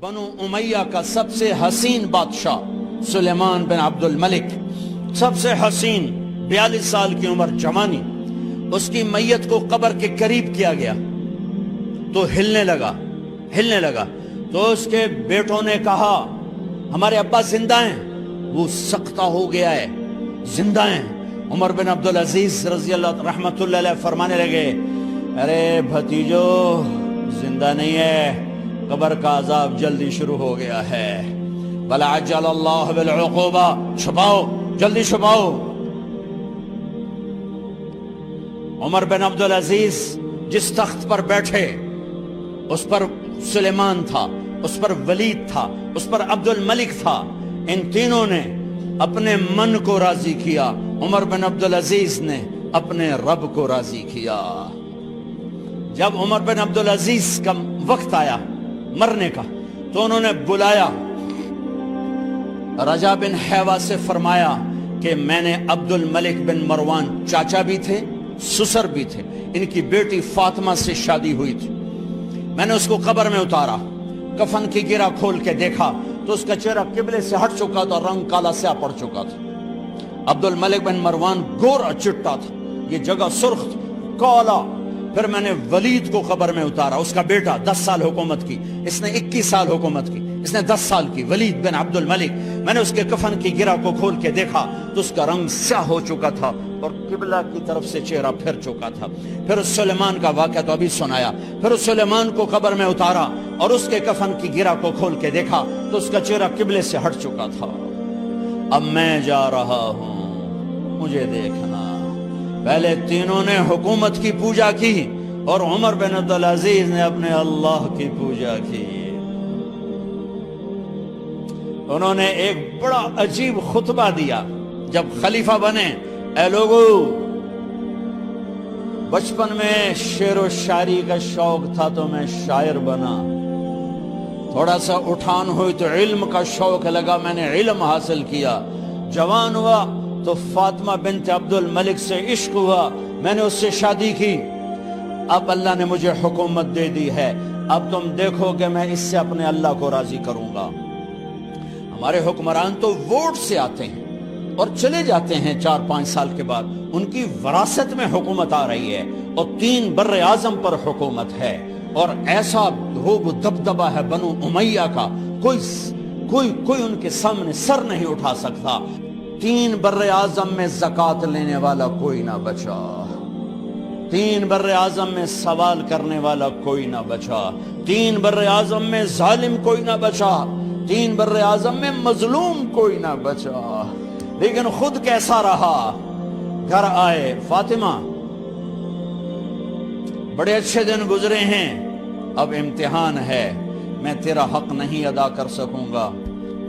بنو امیہ کا سب سے حسین بادشاہ سلیمان بن عبد الملک، سب سے حسین، 42 سال کی عمر، جوانی، اس کی میت کو قبر کے قریب کیا گیا تو ہلنے لگا تو اس کے بیٹوں نے کہا ہمارے ابا زندہ ہیں، وہ سختہ ہو گیا ہے، زندہ ہیں۔ عمر بن عبدالعزیز رضی اللہ رحمت اللہ علیہ فرمانے لگے ارے بھتیجو زندہ نہیں ہے، قبر کا عذاب جلدی شروع ہو گیا ہے، بلا عجل اللہ بالعقوبہ، چھپاؤ، جلدی چھپاؤ۔ عمر بن عبدالعزیز جس تخت پر بیٹھے اس پر سلیمان تھا، اس پر ولید تھا، اس پر عبد الملک تھا، ان تینوں نے اپنے من کو راضی کیا، عمر بن عبدالعزیز نے اپنے رب کو راضی کیا۔ جب عمر بن عبدالعزیز کا وقت آیا مرنے کا تو انہوں نے بلایا رجا بن حیوہ سے، فرمایا کہ میں نے عبد الملک بن مروان، چاچا بھی تھے سسر بھی تھے، ان کی بیٹی فاطمہ سے شادی ہوئی تھی، میں نے اس کو قبر میں اتارا، کفن کی گرہ کھول کے دیکھا تو اس کا چہرہ قبلے سے ہٹ چکا تھا، رنگ کالا سیاہ پڑ چکا تھا۔ عبد الملک بن مروان گورا چٹا تھا، یہ جگہ سرخ تھی، کالا۔ پھر میں نے ولید کو قبر میں اتارا، اس کا بیٹا 10 سال حکومت کی، اس نے 21 سال حکومت کی، اس نے 10 سال کی، ولید بن عبد الملک۔ میں نے اس کے کفن کی گرہ کو کھول کے دیکھا تو اس کا رنگ سیاہ ہو چکا تھا اور قبلہ کی طرف سے چہرہ پھر چکا تھا۔ پھر اس سلیمان کا واقعہ تو ابھی سنایا، پھر اس سلیمان کو قبر میں اتارا اور اس کے کفن کی گرہ کو کھول کے دیکھا تو اس کا چہرہ قبلے سے ہٹ چکا تھا۔ اب میں جا رہا ہوں، مجھے دیکھنا۔ پہلے تینوں نے حکومت کی پوجا کی اور عمر بن عبدالعزیز نے اپنے اللہ کی پوجا کی۔ انہوں نے ایک بڑا عجیب خطبہ دیا جب خلیفہ بنے، اے لوگو، بچپن میں شعر و شاعری کا شوق تھا تو میں شاعر بنا، تھوڑا سا اٹھان ہوئی تو علم کا شوق لگا، میں نے علم حاصل کیا، جوان ہوا تو فاطمہ بنت عبد الملک سے عشق ہوا، میں نے اس سے شادی کی، اب اللہ نے مجھے حکومت دے دی ہے، اب تم دیکھو کہ میں اس سے اپنے اللہ کو راضی کروں گا۔ ہمارے حکمران تو ووٹ سے آتے ہیں اور چلے جاتے ہیں 4-5 سال کے بعد، ان کی وراثت میں حکومت آ رہی ہے اور 3 بر اعظم پر حکومت ہے، اور ایسا روب دبدبہ ہے بنو امیہ کا، کوئی ان کے سامنے سر نہیں اٹھا سکتا۔ 3 بر اعظم میں زکوٰۃ لینے والا کوئی نہ بچا، 3 بر اعظم میں سوال کرنے والا کوئی نہ بچا، 3 بر اعظم میں ظالم کوئی نہ بچا، 3 بر اعظم میں مظلوم کوئی نہ بچا۔ لیکن خود کیسا رہا؟ گھر آئے، فاطمہ بڑے اچھے دن گزرے ہیں، اب امتحان ہے، میں تیرا حق نہیں ادا کر سکوں گا،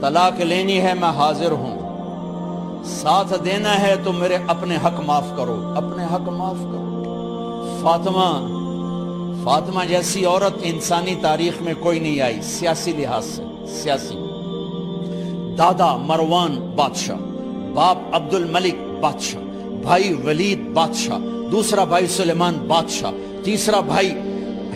طلاق لینی ہے میں حاضر ہوں، ساتھ دینا ہے تو میرے اپنے حق معاف کرو، اپنے حق معاف کرو۔ فاطمہ جیسی عورت انسانی تاریخ میں کوئی نہیں آئی، سیاسی لحاظ سے، سیاسی۔ دادا مروان بادشاہ، باپ عبد الملک بادشاہ، بھائی ولید بادشاہ، دوسرا بھائی سلیمان بادشاہ، تیسرا بھائی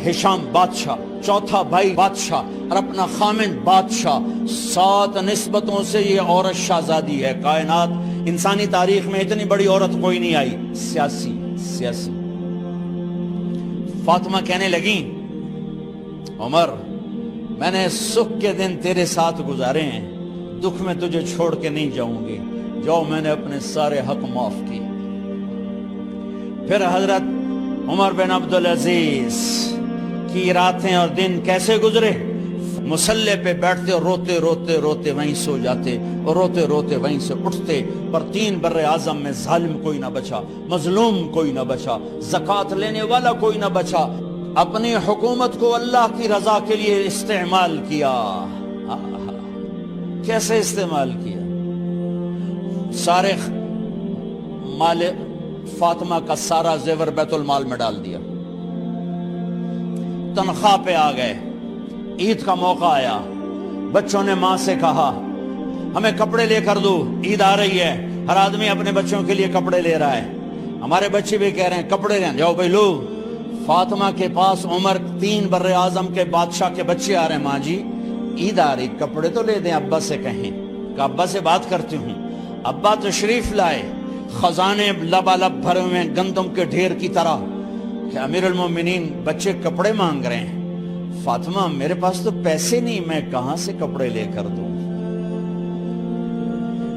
ہشام بادشاہ، چوتھا بھائی بادشاہ اور اپنا خامن بادشاہ، 7 نسبتوں سے یہ عورت شہزادی ہے۔ کائنات انسانی تاریخ میں اتنی بڑی عورت کوئی نہیں آئی، سیاسی۔ فاطمہ کہنے لگیں عمر، میں نے سکھ کے دن تیرے ساتھ گزارے ہیں، دکھ میں تجھے چھوڑ کے نہیں جاؤں گی، جاؤ، میں نے اپنے سارے حق معاف کیے۔ پھر حضرت عمر بن عبدالعزیز کی راتیں اور دن کیسے گزرے؟ مسلح پہ بیٹھتے اور روتے وہیں سو جاتے اور روتے وہیں سے اٹھتے، پر 3 بر اعظم میں ظالم کوئی نہ بچا، مظلوم کوئی نہ بچا، زکوٰۃ لینے والا کوئی نہ بچا، اپنی حکومت کو اللہ کی رضا کے لیے استعمال کیا۔ کیسے استعمال کیا؟ سارے مال فاطمہ کا سارا زیور بیت المال میں ڈال دیا، تنخواہ پہ آ گئے، عید کا موقع آیا، بچوں نے ماں سے کہا ہمیں کپڑے لے کر دو، عید آ رہی ہے، ہر آدمی اپنے بچوں کے لیے کپڑے لے رہا ہے، ہمارے بچے بھی کہہ رہے ہیں کپڑے لیں، جاؤ بھائی لو۔ فاطمہ کے پاس عمر 3 بر اعظم کے بادشاہ کے بچے آ رہے ہیں، ماں جی عید آ رہی, کپڑے تو لے دیں, ابا سے کہیں کہ ابا سے بات کرتی ہوں. ابا تشریف لائے, خزانے لبالب بھرے ہوئے گندم کے ڈھیر کی طرح, کہ امیر المومنین بچے کپڑے مانگ رہے ہیں. فاطمہ میرے پاس تو پیسے نہیں, میں کہاں سے کپڑے لے کر دوں,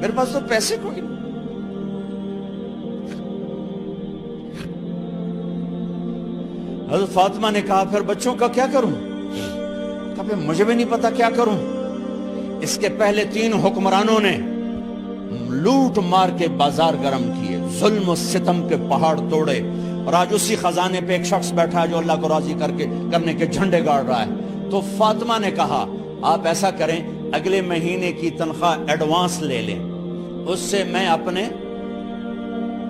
میرے پاس تو پیسے کوئی نہیں. حضرت فاطمہ نے کہا پھر بچوں کا کیا کروں؟ کہا پھر مجھے بھی نہیں پتا کیا کروں. اس کے پہلے 3 حکمرانوں نے لوٹ مار کے بازار گرم کیے, ظلم و ستم کے پہاڑ توڑے, اور آج اسی خزانے پہ ایک شخص بیٹھا ہے جو اللہ کو راضی کرنے کے جھنڈے گاڑ رہا ہے. تو فاطمہ نے کہا آپ ایسا کریں, اگلے مہینے کی تنخواہ ایڈوانس لے لیں, اس سے میں اپنے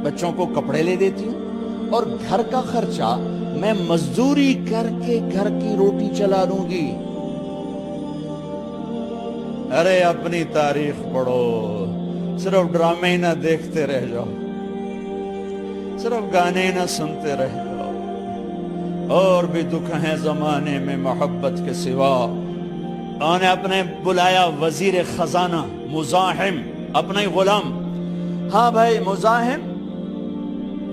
بچوں کو کپڑے لے دیتی ہوں, اور گھر کا خرچہ میں مزدوری کر کے گھر کی روٹی چلا لوں گی. ارے اپنی تاریخ پڑھو, صرف ڈرامے ہی نہ دیکھتے رہ جاؤ, صرف گانے نہ سنتے رہ جاؤ. اور بھی دکھ ہیں زمانے میں محبت کے سوا. انہوں نے اپنے بلایا وزیر خزانہ مزاحم, اپنا ہی غلام. ہاں بھائی مزاحم,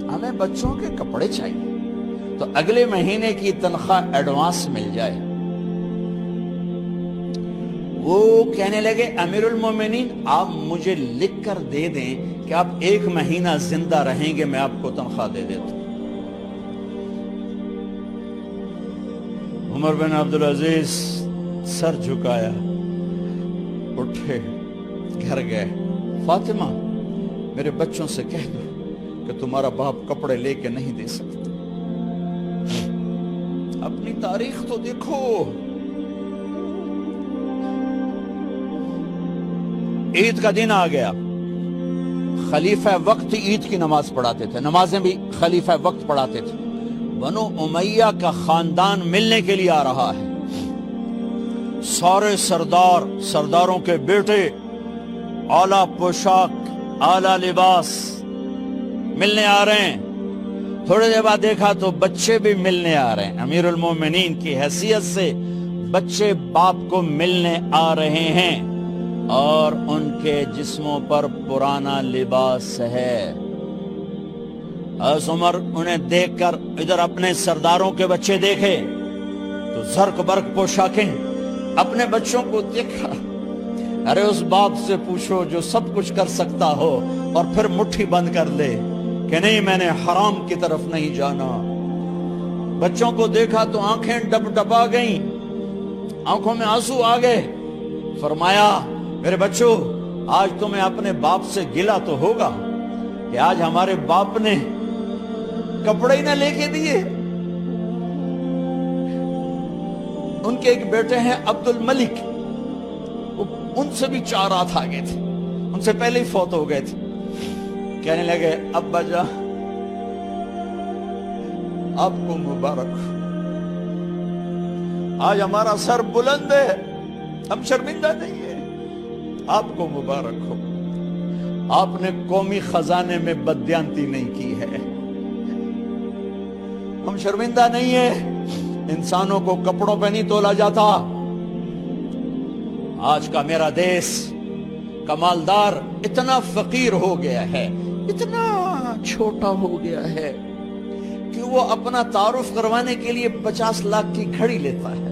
ہمیں بچوں کے کپڑے چاہیے, تو اگلے مہینے کی تنخواہ ایڈوانس مل جائے. وہ کہنے لگے امیر المومنین آپ مجھے لکھ کر دے دیں کہ آپ 1 مہینہ زندہ رہیں گے, میں آپ کو تنخواہ دے دیتا ہوں. عمر بن عبدالعزیز سر جھکایا, اٹھے, گھر گئے. فاطمہ میرے بچوں سے کہہ دو کہ تمہارا باپ کپڑے لے کے نہیں دے سکتا. اپنی تاریخ تو دیکھو. عید کا دن آ گیا, خلیفہ وقت عید کی نماز پڑھاتے تھے, نمازیں بھی خلیفہ وقت پڑھاتے تھے. بنو امیہ کا خاندان ملنے کے لیے آ رہا ہے. سارے سرداروں کے بیٹے, اعلیٰ پوشاک, اعلیٰ لباس ملنے آ رہے ہیں. تھوڑے دیر بعد دیکھا تو بچے بھی ملنے آ رہے ہیں. امیر المومنین کی حیثیت سے بچے باپ کو ملنے آ رہے ہیں, اور ان کے جسموں پر پرانا لباس ہے. حضرت عمر انہیں دیکھ کر ادھر اپنے سرداروں کے بچے دیکھے تو زرق برق پوشاکیں, اپنے بچوں کو دیکھا. ارے اس باپ سے پوچھو جو سب کچھ کر سکتا ہو اور پھر مٹھی بند کر لے کہ نہیں میں نے حرام کی طرف نہیں جانا. بچوں کو دیکھا تو آنکھیں ڈبا گئیں, آنکھوں میں آنسو آ گئے. فرمایا میرے بچوں آج تمہیں اپنے باپ سے گلہ تو ہوگا کہ آج ہمارے باپ نے کپڑے ہی نہ لے کے دیے. ان کے ایک بیٹے ہیں عبد الملک, ان سے بھی 4 رات آگے تھے, ان سے پہلے ہی فوت ہو گئے تھے. کہنے لگے ابا جان آپ کو مبارک, آج ہمارا سر بلند ہے, ہم شرمندہ نہیں ہیں, آپ کو مبارک ہو. آپ نے قومی خزانے میں بددیانتی نہیں کی ہے, ہم شرمندہ نہیں ہیں. انسانوں کو کپڑوں پہ نہیں تولا جاتا. آج کا میرا دیس کا مالدار اتنا فقیر ہو گیا ہے, اتنا چھوٹا ہو گیا ہے کہ وہ اپنا تعارف کروانے کے لیے 50 لاکھ کی گھڑی لیتا ہے,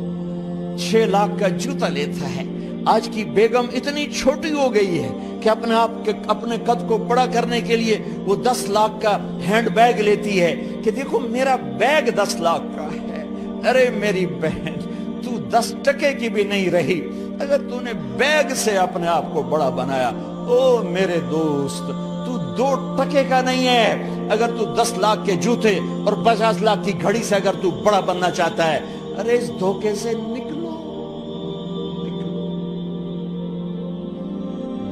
6 لاکھ کا جوتا لیتا ہے. آج کی بیگم اتنی چھوٹی ہو گئی ہے کہ اپنے قد کو بڑا کرنے کے لیے وہ 10 لاکھ کا ہینڈ بیگ لیتی ہے کہ دیکھو میرا بیگ 10 لاکھ کا ہے. ارے میری بہن تو 10 ٹکے کی بھی نہیں رہی اگر تو نے بیگ سے اپنے آپ کو بڑا بنایا. او میرے دوست تو 2 ٹکے کا نہیں ہے اگر تو 10 لاکھ کے جوتے اور 50 لاکھ کی گھڑی سے اگر تو بڑا بننا چاہتا ہے. ارے اس دھوکے سے نکلو.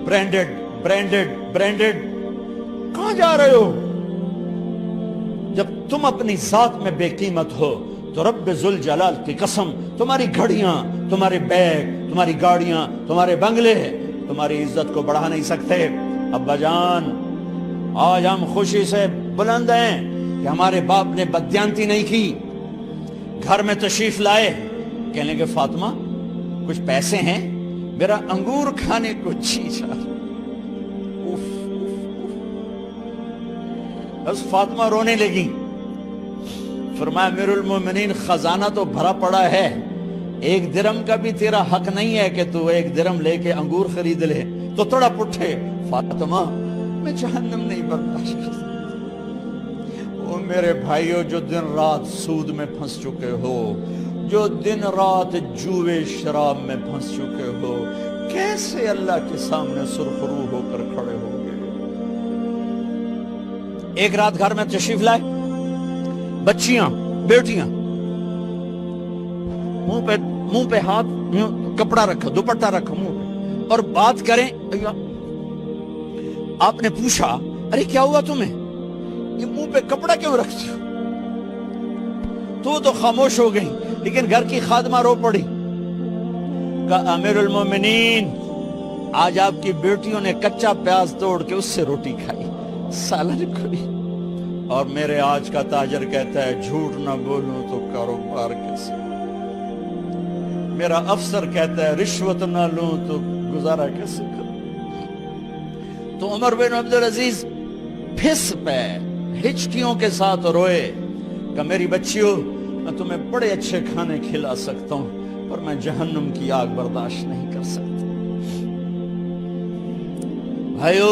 برینڈڈ کہاں جا رہے ہو؟ جب تم اپنی ذات میں بے قیمت ہو تو رب ذوالجلال کی قسم تمہاری گھڑیاں, تمہارے بیگ, تمہاری گاڑیاں, تمہارے بنگلے تمہاری عزت کو بڑھا نہیں سکتے. ابا جان آج ہم خوشی سے بلند ہیں کہ ہمارے باپ نے بددیانتی نہیں کی. گھر میں تشریف لائے, کہنے لگے فاطمہ کچھ پیسے ہیں، میرا انگور کھانے کو جی چاہ رہا۔ بس فاطمہ رونے لگی۔ فرمایا امیر المومنین خزانہ تو بھرا پڑا ہے، 1 درم کا بھی تیرا حق نہیں ہے کہ تو 1 درم لے کے انگور خرید لے۔ تو تڑپ اٹھے، فاطمہ میں جہنم نہیں برداشت کر سکتا۔ وہ میرے بھائیو جو دن رات سود میں پھنس چکے ہو، جو دن رات جوے شراب میں پھنس چکے ہو، کیسے اللہ کے سامنے سرخرو ہو کر کھڑے ہو گئے؟ ایک رات گھر میں تشریف لائے، بچیاں بیٹیاں، منہ پہ ہاتھ، کپڑا رکھا، دوپٹہ رکھا منہ پہ، اور بات کریں۔ آپ نے پوچھا ارے کیا ہوا تمہیں، یہ منہ پہ کپڑا کیوں رکھتی ہو؟ تو خاموش ہو گئی، لیکن گھر کی خادمہ رو پڑی۔ کہا امیر المومنین آج آپ کی بیٹیوں نے کچا پیاز توڑ کے اس سے روٹی کھائی، سالن کھائی، اور میرے آج کا تاجر کہتا ہے جھوٹ نہ بولوں تو کاروبار کیسے، میرا افسر کہتا ہے رشوت نہ لوں تو گزارا کیسے کروں۔ تو عمر بن عبدالعزیز پھس پہ ہچکیوں کے ساتھ روئے کہ میری بچیوں میں تمہیں بڑے اچھے کھانے کھلا سکتا ہوں، پر میں جہنم کی آگ برداشت نہیں کر سکتا۔ بھائیو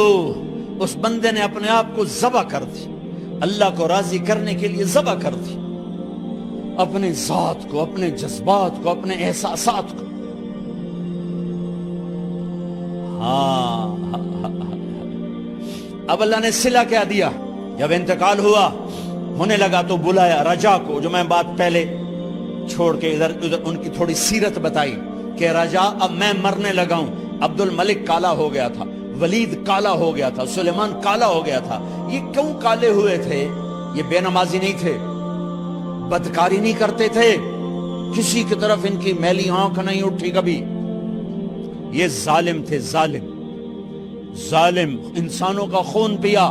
اس بندے نے اپنے آپ کو ذبح کر دی، اللہ کو راضی کرنے کے لیے ذبح کر دی، اپنے ذات کو، اپنے جذبات کو، اپنے احساسات کو۔ اب اللہ نے صلہ کیا دیا، جب انتقال ہوا ہونے لگا تو بلایا رجا کو، جو میں بات پہلے چھوڑ کے ادھر ان کی تھوڑی سیرت بتائی کہ رجا اب میں مرنے لگا ہوں۔ عبد الملک کالا ہو گیا تھا، ولید کالا ہو گیا تھا، سلیمان کالا ہو گیا تھا۔ یہ کیوں کالے ہوئے تھے؟ یہ بے نمازی نہیں تھے، بدکاری نہیں کرتے تھے، کسی کی طرف ان کی میلی آنکھ نہیں اٹھی کبھی۔ یہ ظالم تھے، ظالم انسانوں کا خون پیا،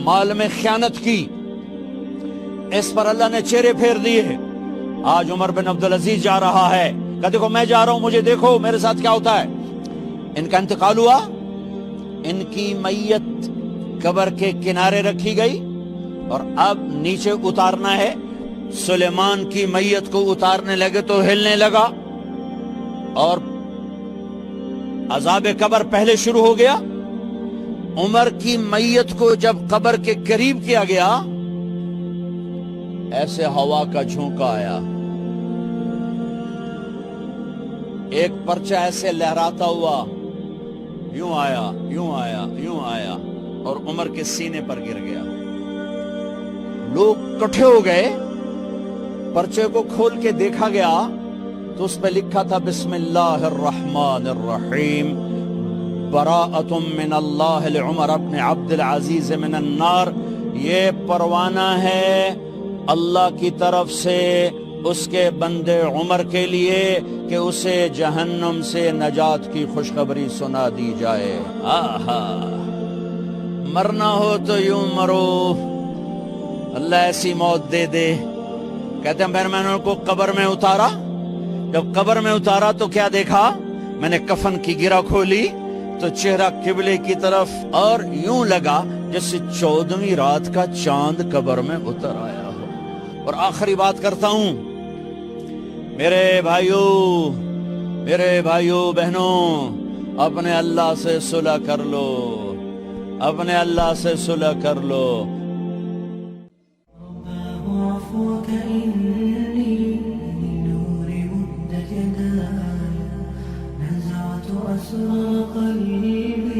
مال میں خیانت کی، اس پر اللہ نے چہرے پھیر دیے۔ آج عمر بن عبدالعزیز جا رہا ہے کہ دیکھو میں جا رہا ہوں، مجھے دیکھو میرے ساتھ کیا ہوتا ہے۔ ان کا انتقال ہوا، ان کی میت قبر کے کنارے رکھی گئی، اور اب نیچے اتارنا ہے۔ سلیمان کی میت کو اتارنے لگے تو ہلنے لگا، اور عذاب قبر پہلے شروع ہو گیا۔ عمر کی میت کو جب قبر کے قریب کیا گیا، ایسے ہوا کا جھونکا آیا، ایک پرچہ ایسے لہراتا ہوا، یوں آیا، یوں آیا، یوں آیا، اور عمر کے سینے پر گر گیا۔ لوگ کٹھے ہو گئے، پرچے کو کھول کے دیکھا گیا تو اس پہ لکھا تھا بسم اللہ الرحمن الرحیم، براءۃ من اللہ لعمر بن عبد العزیز من النار۔ یہ پروانہ ہے اللہ کی طرف سے اس کے بندے عمر کے لیے کہ اسے جہنم سے نجات کی خوشخبری سنا دی جائے۔ آہا، مرنا ہو تو یوں مرو، اللہ ایسی موت دے دے۔ کہتے ہیں میں نے ان کو قبر میں اتارا، جب قبر میں اتارا تو کیا دیکھا؟ میں نے کفن کی گرہ کھولی تو چہرہ قبلے کی طرف، اور یوں لگا جیسے 14ویں رات کا چاند قبر میں اتر آیا ہو۔ اور آخری بات کرتا ہوں، میرے بھائیوں بہنوں، اپنے اللہ سے صلح کر لو، اپنے اللہ سے صلح کر لو۔ نزعت أسرى قلبي